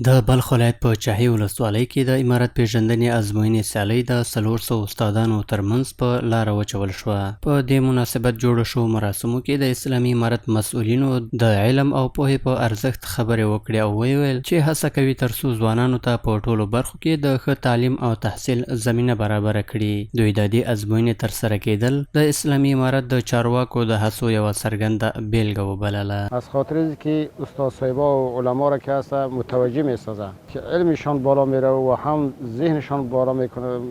د بلخ ولایت په چاهي ولسوالۍ کې د امارت پیژندنې ازموینې سیالۍ د 400 استادانو ترمنځ په لاره وچول شوه. په دې مناسبت جوړ شو مراسمو کې د اسلامي امارت مسؤلینو د علم او پوهې په ارزښت خبرې وکړې او ویل چې هڅه کوي ترڅو ځوانانو ته په ټولو برخو کې د ښه تعلیم او تحصیل زمینه برابره کړي. دوی د دې ازموینې ترسره کېدل د اسلامي امارت د چارواکو د هڅو یوه څرګنده بیلګه وبلله. از خاطر اینکه استاد صاحبا و علما را که هست متوجه میسازه که علمشان بالا میره و هم ذهنشان بالا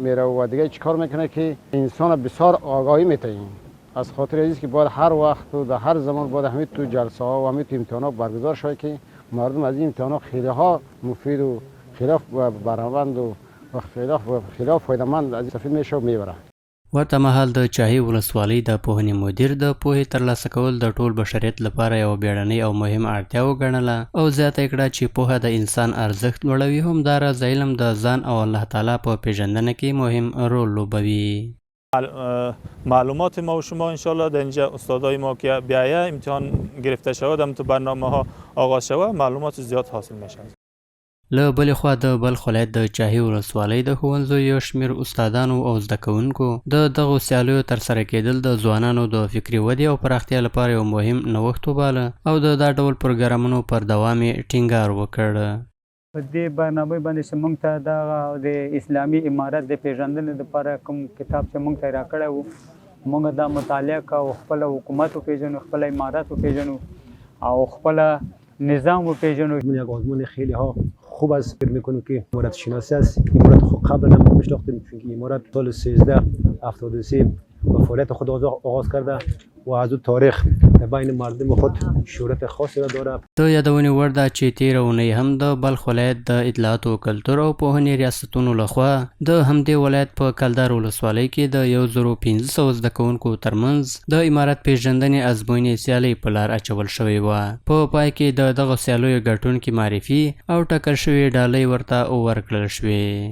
میره و دیگه چیکار میکنه که انسان بسیار آگاهی میتهیم. از خاطر اینکه که باید هر وقت و در هر زمان باید همین تو جلسه ها و همین تو امتحانات برگزار شود که مردم از این امتحانات خیلی ها مفید و خیلی برآمد و خیلی فایده‌مند از استفاده میشه و میبره. ورته مهال د چاهي ولسوالۍ د پوهنې مدیر د پوهې ترلاسه کول د ټول بشریت لپاره یوه بیړنۍ او مهمه اړتیا وګڼله او زیاته کړه چې پوهه د انسان ارزښت لوړوي، همداراز علم د ځان او الله تعالی په پیژندنه کې مهم رول لوبوي. معلومات ما و شما انشالله در اینجا استادای ما که بیایه امتحان گرفته شود هم تو برنامه ها آغاز شود معلومات زیاد حاصل میشه. له بلې خوا د بلخ ولایت د چاهي ولسوالۍ د ښوونځیو یو شمېر استادانو او زده کوونکو د دغو سیالیو ترسره کېدل د ځوانانو د فکري ودې او پراختیا لپاره یو مهم نوښت وباله او د دا ډول پروګرامونو پر دوام یې ټینګار وکړ. په دې برنامه باندې چې موږ ته د اسلامي امارت د پیژندنې لپاره کوم کتاب چې موږ ته راکړی و موږ دا مطالعه کوو، خپل حکومت وپېژنو، خپل امارت وپېژنو او خپل نظام وپېژنو. یک آزمون خیلی ها خوب است فکر میکنم که امارت شناسی است. امارت خود قبلا هم میشناختیم چون امارت سال 1373 با فعالیت خود آغاز کرده و از او تاریخ بین مردم خود شهرت خاصی را داره. د یادونې وړ ده چې تېره اونۍ هم د بلخ ولایت د اطلاعاتو کلتور او پوهنې ریاستونو لخوا د همدې ولایت په کلدار ولسوالۍ کې د 1500 زده کوونکو ترمنځ د امارت پیژندنې ازموینې سیالۍ په لار اچول شوې وه. په پای کې د دغو سیالیو ګټونکي معرفي او ټاکل شوې ډالۍ ورته ورکړل شوې.